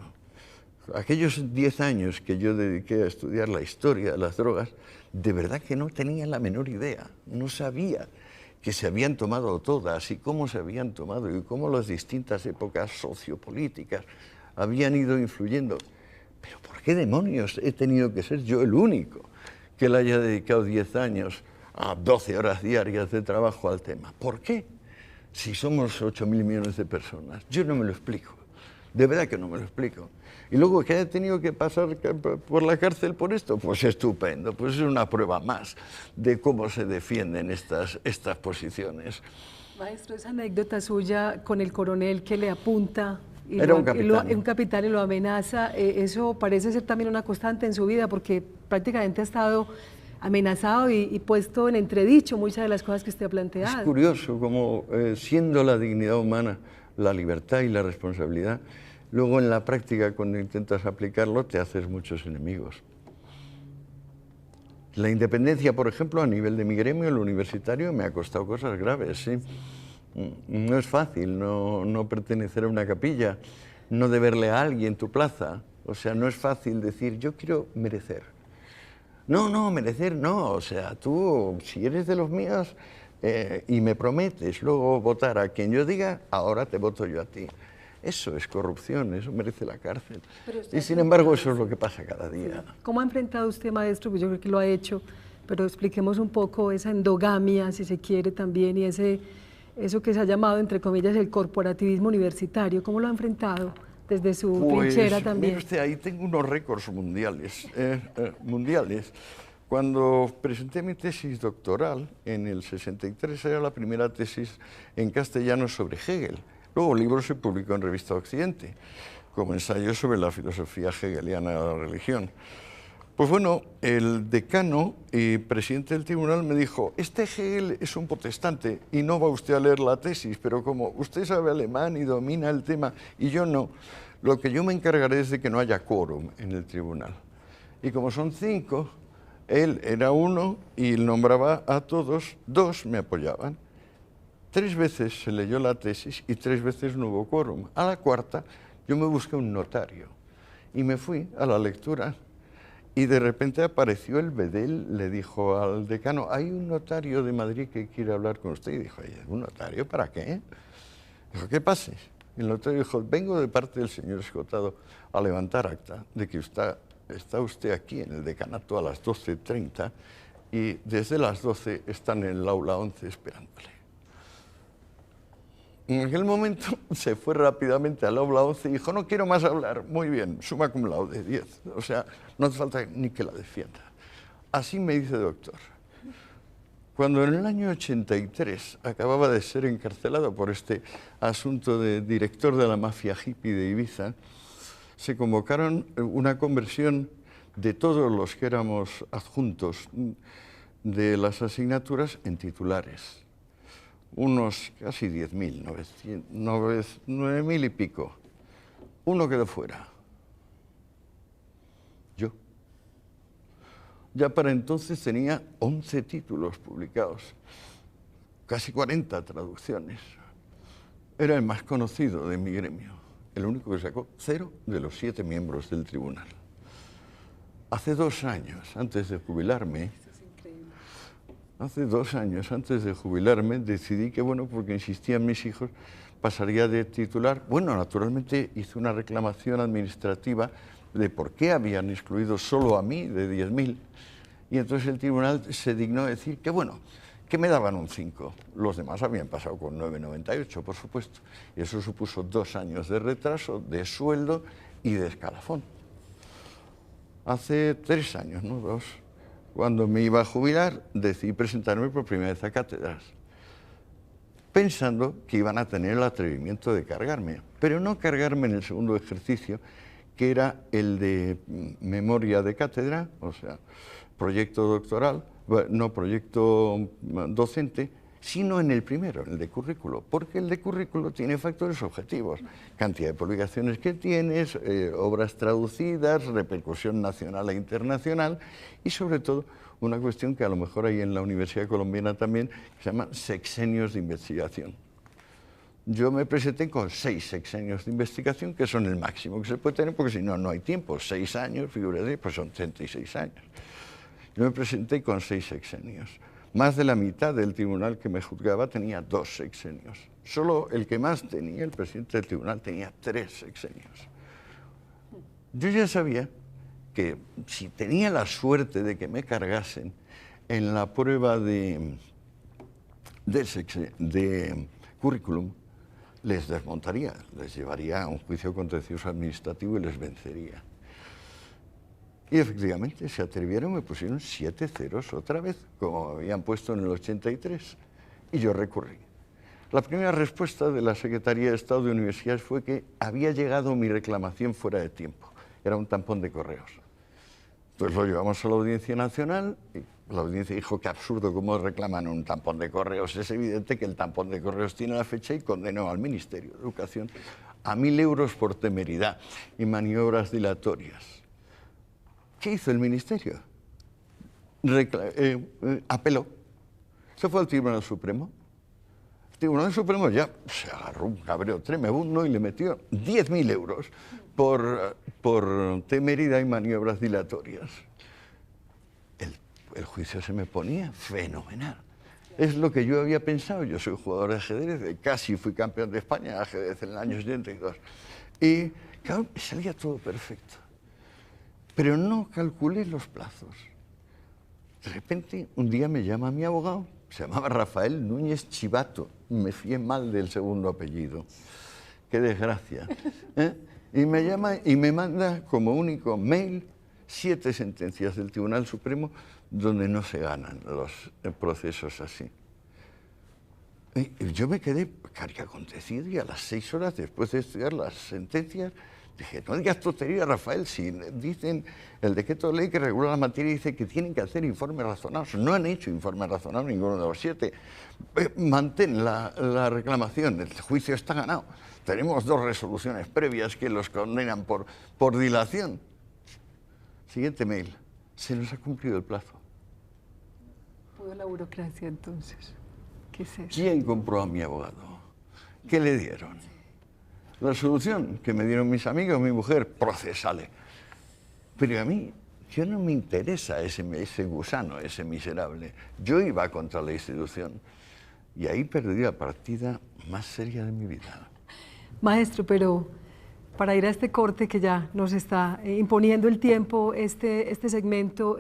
Aquellos 10 años que yo dediqué a estudiar la historia de las drogas, de verdad que no tenía la menor idea, no sabía que se habían tomado todas y cómo se habían tomado y cómo las distintas épocas sociopolíticas habían ido influyendo. Pero ¿por qué demonios he tenido que ser yo el único que le haya dedicado 10 años a 12 horas diarias de trabajo al tema? ¿Por qué? Si somos 8.000 millones de personas. Yo no me lo explico. De verdad que no me lo explico. Y luego que haya tenido que pasar por la cárcel por esto, pues estupendo, pues es una prueba más de cómo se defienden estas posiciones. Maestro, esa anécdota suya con el coronel que le apunta Era un capitán. Un capitán y lo amenaza. Eso parece ser también una constante en su vida porque prácticamente ha estado amenazado y puesto en entredicho muchas de las cosas que usted ha planteado. Es curioso como siendo la dignidad humana, la libertad y la responsabilidad, luego en la práctica cuando intentas aplicarlo te haces muchos enemigos. La independencia, por ejemplo, a nivel de mi gremio, el universitario, me ha costado cosas graves, sí. No es fácil no pertenecer a una capilla, no deberle a alguien tu plaza. O sea, no es fácil decir, yo quiero merecer. No, merecer no. O sea, tú, si eres de los míos y me prometes luego votar a quien yo diga, ahora te voto yo a ti. Eso es corrupción, eso merece la cárcel. Y sin embargo, eso es lo que pasa cada día. ¿Cómo ha enfrentado usted, maestro? Pues yo creo que lo ha hecho, pero expliquemos un poco esa endogamia, si se quiere también, y eso que se ha llamado, entre comillas, el corporativismo universitario. ¿Cómo lo ha enfrentado desde su trinchera también? Mire usted, ahí tengo unos récords mundiales. Cuando presenté mi tesis doctoral, en el 63, era la primera tesis en castellano sobre Hegel. Luego el libro se publicó en Revista Occidente, como ensayo sobre la filosofía hegeliana de la religión. Pues bueno, el decano y presidente del tribunal me dijo, este Hegel es un protestante y no va usted a leer la tesis, pero como usted sabe alemán y domina el tema y yo no, lo que yo me encargaré es de que no haya quórum en el tribunal. Y como son 5, él era 1 y nombraba a todos, 2 me apoyaban. 3 veces se leyó la tesis y 3 veces no hubo quórum. A la 4ª yo me busqué un notario y me fui a la lectura y de repente apareció el bedel, le dijo al decano, hay un notario de Madrid que quiere hablar con usted. Y dijo, ¿un notario para qué? Dijo, ¿qué pase? Y el notario dijo, vengo de parte del señor Escotado a levantar acta de que está usted aquí en el decanato a las 12:30 y desde las 12 están en el aula 11 esperándole. En aquel momento se fue rápidamente al aula 11 y dijo, no quiero más hablar. Muy bien, summa cum laude, 10. O sea, no hace falta ni que la defienda. Así me dice doctor. Cuando en el año 83 acababa de ser encarcelado por este asunto de director de la mafia hippie de Ibiza, se convocaron una conversión de todos los que éramos adjuntos de las asignaturas en titulares. Unos casi 10.000, 9.000 y pico. Uno quedó fuera. Yo. Ya para entonces tenía 11 títulos publicados, casi 40 traducciones. Era el más conocido de mi gremio, el único que sacó 0 de los 7 miembros del tribunal. Hace 2 años, antes de jubilarme, decidí que, bueno, porque insistían mis hijos, pasaría de titular. Bueno, naturalmente hice una reclamación administrativa de por qué habían excluido solo a mí de 10.000. Y entonces el tribunal se dignó decir que, bueno, que me daban un 5. Los demás habían pasado con 9,98, por supuesto. Y eso supuso 2 años de retraso, de sueldo y de escalafón. Hace 3 años, ¿no? 2. Cuando me iba a jubilar, decidí presentarme por primera vez a cátedras, pensando que iban a tener el atrevimiento de cargarme, pero no cargarme en el segundo ejercicio, que era el de memoria de cátedra, o sea, proyecto doctoral, no proyecto docente, sino en el primero, el de currículo, porque el de currículo tiene factores objetivos, cantidad de publicaciones que tienes, obras traducidas, repercusión nacional e internacional y sobre todo una cuestión que a lo mejor hay en la Universidad Colombiana también, que se llama sexenios de investigación. Yo me presenté con 6 sexenios de investigación, que son el máximo que se puede tener, porque si no, no hay tiempo. 6 años, figúrate, pues son 36 años. Yo me presenté con 6 sexenios. Más de la mitad del tribunal que me juzgaba tenía 2 sexenios. Solo el que más tenía, el presidente del tribunal, tenía 3 sexenios. Yo ya sabía que si tenía la suerte de que me cargasen en la prueba de currículum, les desmontaría, les llevaría a un juicio contencioso administrativo y les vencería. Y efectivamente se atrevieron, me pusieron 7 ceros otra vez, como me habían puesto en el 83, y yo recurrí. La primera respuesta de la Secretaría de Estado de Universidades fue que había llegado mi reclamación fuera de tiempo. Era un tampón de correos. Entonces lo llevamos a la Audiencia Nacional y la audiencia dijo que absurdo, cómo reclaman un tampón de correos. Es evidente que el tampón de correos tiene la fecha y condenó al Ministerio de Educación a 1.000 euros por temeridad y maniobras dilatorias. ¿Qué hizo el Ministerio? Apeló. Se fue al Tribunal Supremo. El Tribunal Supremo ya se agarró un cabreo tremendo y le metió 10.000 euros por temeridad y maniobras dilatorias. El juicio se me ponía fenomenal. Es lo que yo había pensado. Yo soy jugador de ajedrez, casi fui campeón de España de ajedrez en el año 82. Y claro, salía todo perfecto. Pero no calculé los plazos. De repente, un día me llama mi abogado, se llamaba Rafael Núñez Chivato, me fié mal del segundo apellido. Qué desgracia. Y me llama y me manda como único mail 7 sentencias del Tribunal Supremo donde no se ganan los procesos así. Y yo me quedé cari acontecido y a las 6 horas después de estudiar las sentencias dije, no digas tontería, Rafael, si dicen el decreto de ley que regula la materia dice que tienen que hacer informes razonados. No han hecho informes razonados ninguno de los 7. Mantén la reclamación, el juicio está ganado. Tenemos 2 resoluciones previas que los condenan por dilación. Siguiente mail. Se nos ha cumplido el plazo. Pudo la burocracia entonces. ¿Qué es eso? ¿Quién compró a mi abogado? ¿Qué le dieron? La solución que me dieron mis amigos, mi mujer, procesale. Pero a mí, yo no me interesa ese gusano, ese miserable. Yo iba contra la institución y ahí perdí la partida más seria de mi vida. Maestro, pero para ir a este corte que ya nos está imponiendo el tiempo, este segmento,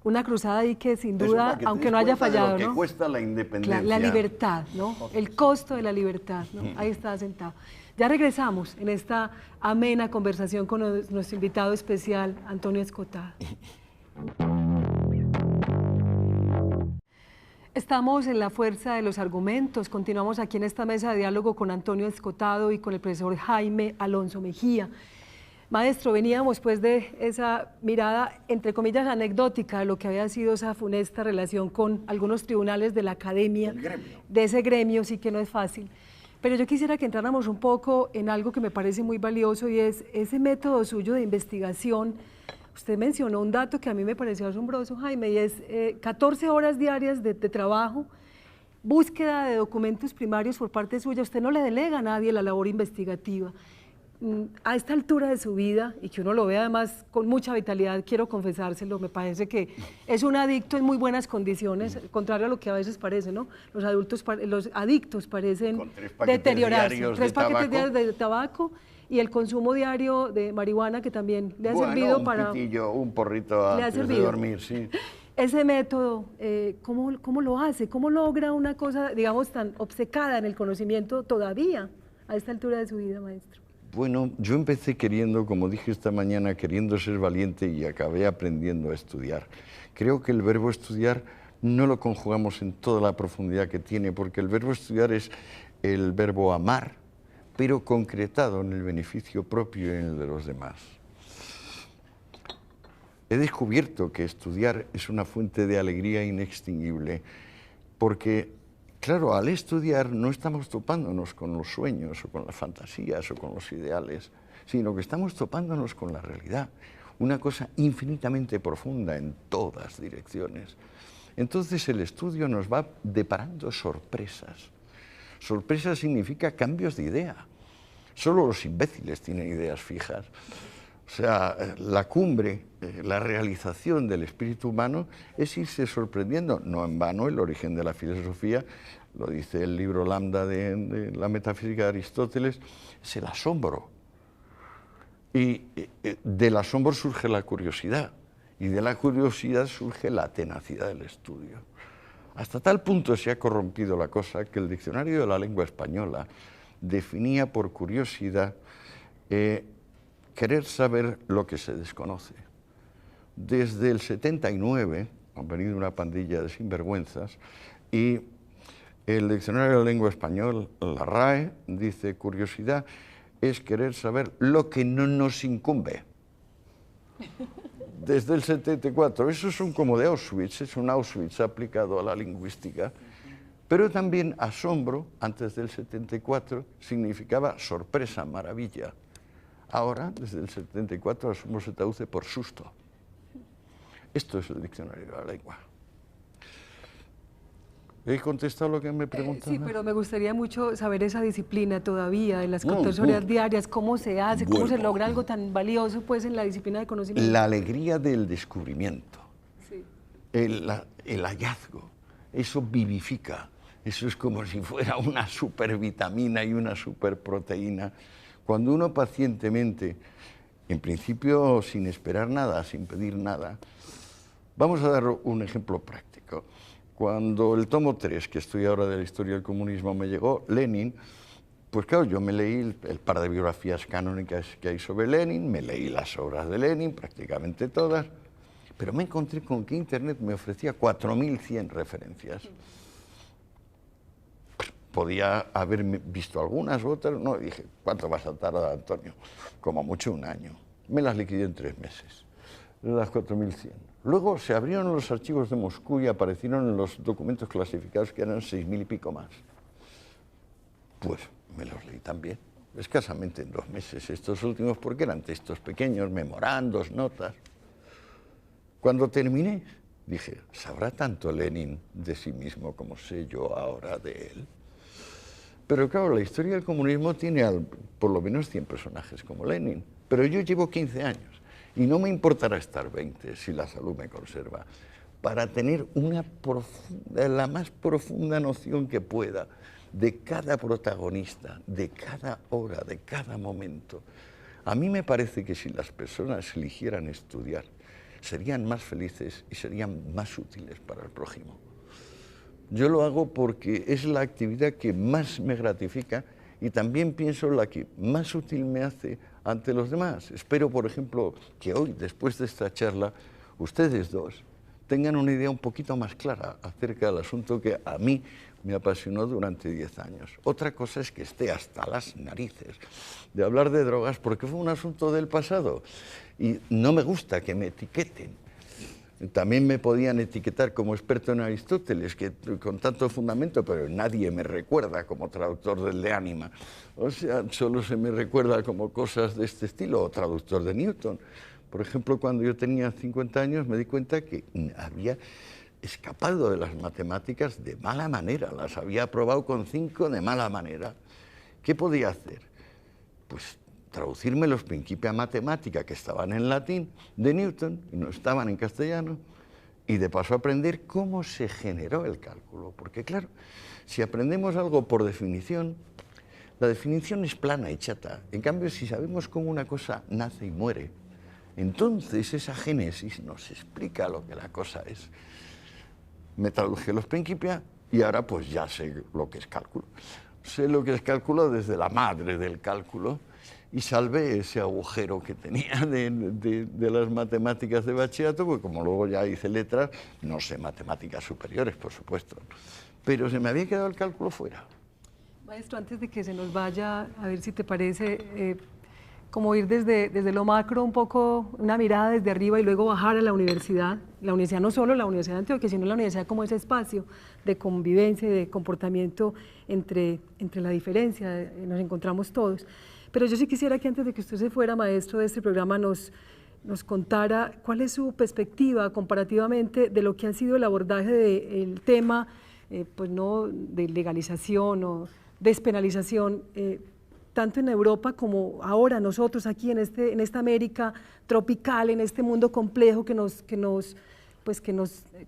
una cruzada ahí que sin duda, aunque no haya fallado, lo que ¿no? cuesta la independencia. La libertad, ¿no? El costo de la libertad, ¿no? Ahí está sentado. Ya regresamos en esta amena conversación con nuestro invitado especial, Antonio Escotado. Estamos en la fuerza de los argumentos. Continuamos aquí en esta mesa de diálogo con Antonio Escotado y con el profesor Jaime Alonso Mejía. Maestro, veníamos pues de esa mirada, entre comillas, anecdótica de lo que había sido esa funesta relación con algunos tribunales de la academia, de ese gremio, sí que no es fácil. Pero yo quisiera que entráramos un poco en algo que me parece muy valioso y es ese método suyo de investigación. Usted mencionó un dato que a mí me pareció asombroso, Jaime, y es 14 horas diarias de trabajo, búsqueda de documentos primarios por parte suya. Usted no le delega a nadie la labor investigativa. A esta altura de su vida, y que uno lo ve además con mucha vitalidad, quiero confesárselo, me parece que es un adicto en muy buenas condiciones, contrario a lo que a veces parece, ¿no? Los adictos parecen deteriorarse. 3 paquetes diarios de tabaco y el consumo diario de marihuana, que también le ha servido para... un porrito antes de dormir, sí. Ese método, ¿cómo lo hace? ¿Cómo logra una cosa, digamos, tan obcecada en el conocimiento todavía a esta altura de su vida, maestro? Bueno, yo empecé queriendo, como dije esta mañana, queriendo ser valiente y acabé aprendiendo a estudiar. Creo que el verbo estudiar no lo conjugamos en toda la profundidad que tiene, porque el verbo estudiar es el verbo amar, pero concretado en el beneficio propio y en el de los demás. He descubierto que estudiar es una fuente de alegría inextinguible, porque claro, al estudiar no estamos topándonos con los sueños o con las fantasías o con los ideales, sino que estamos topándonos con la realidad, una cosa infinitamente profunda en todas direcciones. Entonces el estudio nos va deparando sorpresas. Sorpresas significa cambios de idea. Solo los imbéciles tienen ideas fijas. O sea, la cumbre, la realización del espíritu humano es irse sorprendiendo. No en vano, el origen de la filosofía, lo dice el libro Lambda de la metafísica de Aristóteles, es el asombro. Y del asombro surge la curiosidad, y de la curiosidad surge la tenacidad del estudio. Hasta tal punto se ha corrompido la cosa que el diccionario de la lengua española definía por curiosidad querer saber lo que se desconoce. Desde el 79 han venido una pandilla de sinvergüenzas y El Diccionario de la Lengua Española, la RAE, dice: curiosidad es querer saber lo que no nos incumbe. Desde el 74, eso son como de Auschwitz, es un Auschwitz aplicado a la lingüística, pero también asombro, antes del 74, significaba sorpresa, maravilla. Ahora, desde el 74, asombro se traduce por susto. Esto es el Diccionario de la Lengua. ¿He contestado lo que me preguntaban? Sí, pero me gustaría mucho saber esa disciplina todavía, en las 14 horas diarias, cómo se hace, cómo se logra algo tan valioso pues, en la disciplina de conocimiento. La alegría del descubrimiento, sí. el hallazgo, eso vivifica, eso es como si fuera una supervitamina y una superproteína. Cuando uno pacientemente, en principio sin esperar nada, sin pedir nada, vamos a dar un ejemplo práctico. Cuando el tomo 3, que estoy ahora de la historia del comunismo, me llegó, Lenin, pues claro, yo me leí el par de biografías canónicas que hay sobre Lenin, me leí las obras de Lenin, prácticamente todas, pero me encontré con que Internet me ofrecía 4.100 referencias. Podía haber visto algunas u otras, no, dije, ¿cuánto vas a tardar, Antonio? Como mucho un año. Me las liquidé en 3 meses, las 4.100. Luego se abrieron los archivos de Moscú y aparecieron en los documentos clasificados que eran 6.000 y pico más. Pues me los leí también, escasamente en 2 meses, estos últimos, porque eran textos pequeños, memorandos, notas. Cuando terminé, dije, ¿sabrá tanto Lenin de sí mismo como sé yo ahora de él? Pero claro, la historia del comunismo tiene por lo menos 100 personajes como Lenin, pero yo llevo 15 años. Y no me importará estar 20 si la salud me conserva, para tener la más profunda noción que pueda de cada protagonista, de cada hora, de cada momento. A mí me parece que si las personas eligieran estudiar, serían más felices y serían más útiles para el prójimo. Yo lo hago porque es la actividad que más me gratifica y también pienso la que más útil me hace ante los demás. Espero, por ejemplo, que hoy, después de esta charla, ustedes dos tengan una idea un poquito más clara acerca del asunto que a mí me apasionó durante 10 años. Otra cosa es que esté hasta las narices de hablar de drogas porque fue un asunto del pasado y no me gusta que me etiqueten. También me podían etiquetar como experto en Aristóteles, que con tanto fundamento, pero nadie me recuerda como traductor del De Anima. O sea, solo se me recuerda como cosas de este estilo, o traductor de Newton. Por ejemplo, cuando yo tenía 50 años me di cuenta que había escapado de las matemáticas de mala manera, las había aprobado con 5 de mala manera. ¿Qué podía hacer? Pues traducirme los Principia Mathematica que estaban en latín de Newton y no estaban en castellano, y de paso aprender cómo se generó el cálculo, porque claro, si aprendemos algo por definición, la definición es plana y chata. En cambio, si sabemos cómo una cosa nace y muere, entonces esa génesis nos explica lo que la cosa es. Me traduje los Principia y ahora pues ya sé lo que es cálculo. Sé lo que es cálculo desde la madre del cálculo, y salvé ese agujero que tenía de las matemáticas de bachillerato, porque como luego ya hice letras, no sé matemáticas superiores, por supuesto, pero se me había quedado el cálculo fuera. Maestro, antes de que se nos vaya, a ver si te parece, como ir desde lo macro un poco, una mirada desde arriba y luego bajar a la universidad no solo la Universidad de Antioquia, sino la universidad como ese espacio de convivencia y de comportamiento entre la diferencia, nos encontramos todos. Pero yo sí quisiera que antes de que usted se fuera, maestro, de este programa, nos contara cuál es su perspectiva comparativamente de lo que ha sido el abordaje del tema, pues no de legalización o despenalización, tanto en Europa como ahora nosotros aquí en esta América tropical, en este mundo complejo que nos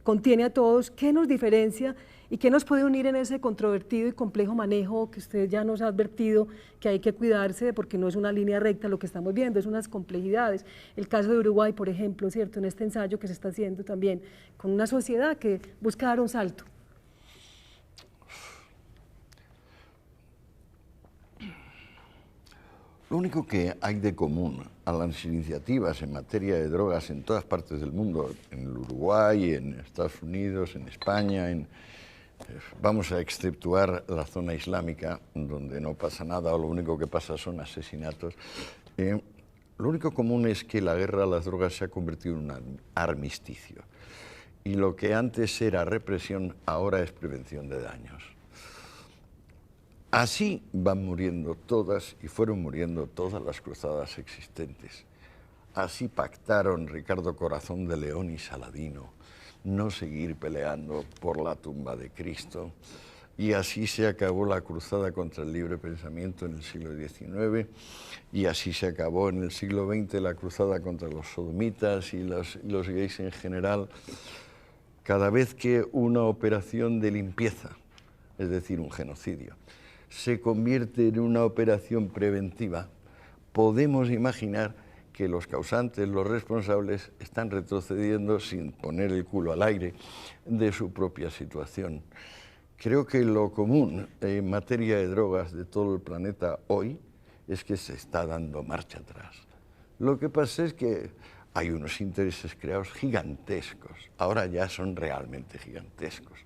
contiene a todos. ¿Qué nos diferencia y qué nos puede unir en ese controvertido y complejo manejo que usted ya nos ha advertido que hay que cuidarse porque no es una línea recta lo que estamos viendo, es unas complejidades? El caso de Uruguay, por ejemplo, ¿cierto? En este ensayo que se está haciendo también con una sociedad que busca dar un salto. Lo único que hay de común a las iniciativas en materia de drogas en todas partes del mundo, en Uruguay, en Estados Unidos, en España, en Vamos a exceptuar la zona islámica, donde no pasa nada o lo único que pasa son asesinatos. Lo único común es que la guerra a las drogas se ha convertido en un armisticio. Y lo que antes era represión, ahora es prevención de daños. Así van muriendo todas y fueron muriendo todas las cruzadas existentes. Así pactaron Ricardo Corazón de León y Saladino no seguir peleando por la tumba de Cristo. Y así se acabó la cruzada contra el libre pensamiento en el siglo XIX, y así se acabó en el siglo XX la cruzada contra los sodomitas y los gays en general. Cada vez que una operación de limpieza, es decir, un genocidio, se convierte en una operación preventiva, podemos imaginar que los causantes, los responsables, están retrocediendo sin poner el culo al aire de su propia situación. Creo que lo común en materia de drogas de todo el planeta hoy es que se está dando marcha atrás. Lo que pasa es que hay unos intereses creados gigantescos, ahora ya son realmente gigantescos.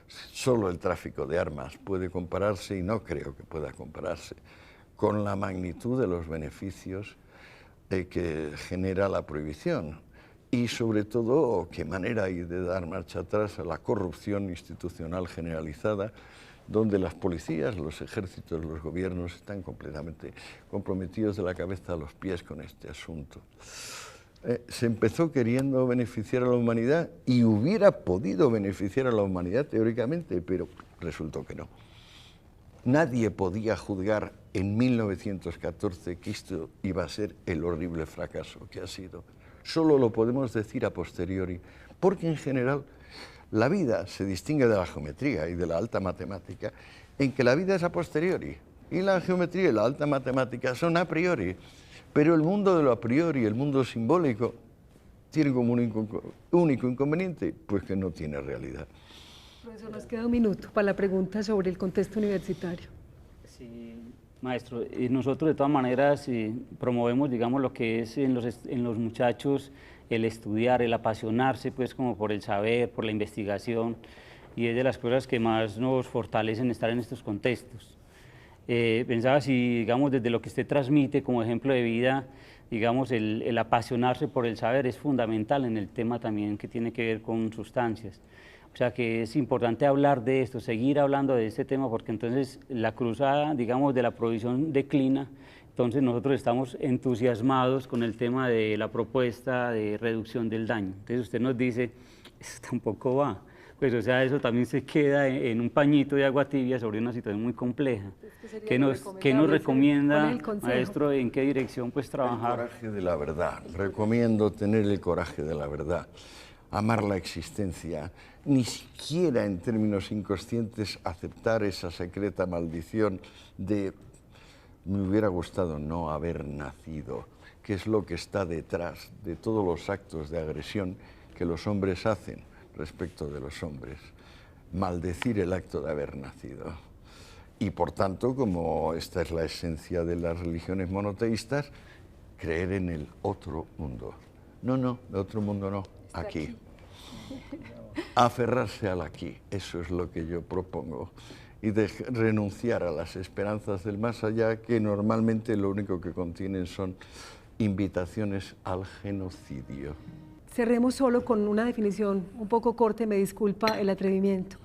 Solo el tráfico de armas puede compararse, y no creo que pueda compararse, con la magnitud de los beneficios que genera la prohibición. Y sobre todo, qué manera hay de dar marcha atrás a la corrupción institucional generalizada, donde las policías, los ejércitos, los gobiernos están completamente comprometidos de la cabeza a los pies con este asunto. Se empezó queriendo beneficiar a la humanidad y hubiera podido beneficiar a la humanidad teóricamente, pero resultó que no. Nadie podía juzgar en 1914 que esto iba a ser el horrible fracaso que ha sido. Solo lo podemos decir a posteriori, porque en general la vida se distingue de la geometría y de la alta matemática en que la vida es a posteriori y la geometría y la alta matemática son a priori. Pero el mundo de lo a priori, el mundo simbólico, tiene como un único inconveniente, pues que no tiene realidad. Profesor, nos queda un minuto para la pregunta sobre el contexto universitario. Sí, maestro, nosotros de todas maneras promovemos, digamos, lo que es en los muchachos el estudiar, el apasionarse, pues, como por el saber, por la investigación, y es de las cosas que más nos fortalecen estar en estos contextos. Pensaba si, digamos, desde lo que usted transmite como ejemplo de vida, digamos, el apasionarse por el saber es fundamental en el tema también que tiene que ver con sustancias. O sea que es importante hablar de esto, seguir hablando de este tema, porque entonces la cruzada, digamos, de la prohibición declina. Entonces nosotros estamos entusiasmados con el tema de la propuesta de reducción del daño. Entonces usted nos dice, eso tampoco va. Pues o sea, eso también se queda en un pañito de agua tibia sobre una situación muy compleja. ¿Qué nos recomienda, maestro, en qué dirección pues trabajar? El coraje de la verdad. Recomiendo tener el coraje de la verdad. Amar la existencia, ni siquiera en términos inconscientes aceptar esa secreta maldición de me hubiera gustado no haber nacido, que es lo que está detrás de todos los actos de agresión que los hombres hacen respecto de los hombres, maldecir el acto de haber nacido. Y por tanto, como esta es la esencia de las religiones monoteístas, creer en el otro mundo. No, de otro mundo no, aquí. Aferrarse al aquí, eso es lo que yo propongo. Y renunciar a las esperanzas del más allá, que normalmente lo único que contienen son invitaciones al genocidio. Cerremos solo con una definición un poco corta, me disculpa el atrevimiento.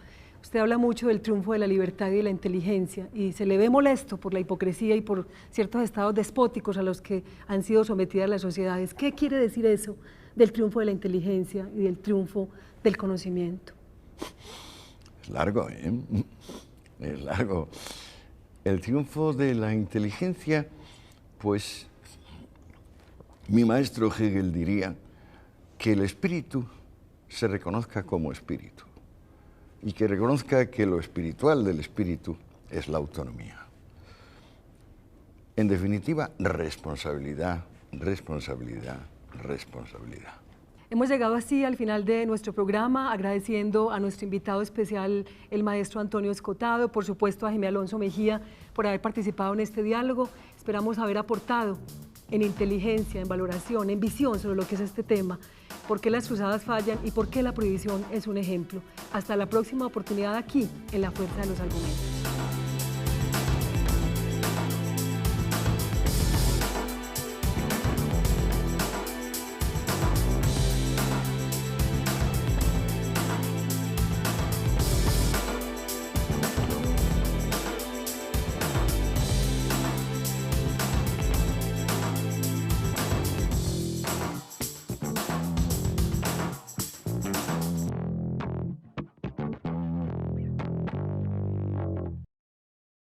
Usted habla mucho del triunfo de la libertad y de la inteligencia y se le ve molesto por la hipocresía y por ciertos estados despóticos a los que han sido sometidas las sociedades. ¿Qué quiere decir eso del triunfo de la inteligencia y del triunfo del conocimiento? Es largo, ¿eh? Es largo. El triunfo de la inteligencia, pues mi maestro Hegel diría que el espíritu se reconozca como espíritu y que reconozca que lo espiritual del espíritu es la autonomía. En definitiva, responsabilidad, responsabilidad, responsabilidad. Hemos llegado así al final de nuestro programa, agradeciendo a nuestro invitado especial, el maestro Antonio Escotado, por supuesto a Jaime Alonso Mejía por haber participado en este diálogo. Esperamos haber aportado en inteligencia, en valoración, en visión sobre lo que es este tema, por qué las cruzadas fallan y por qué la prohibición es un ejemplo. Hasta la próxima oportunidad aquí, en La Fuerza de los Argumentos.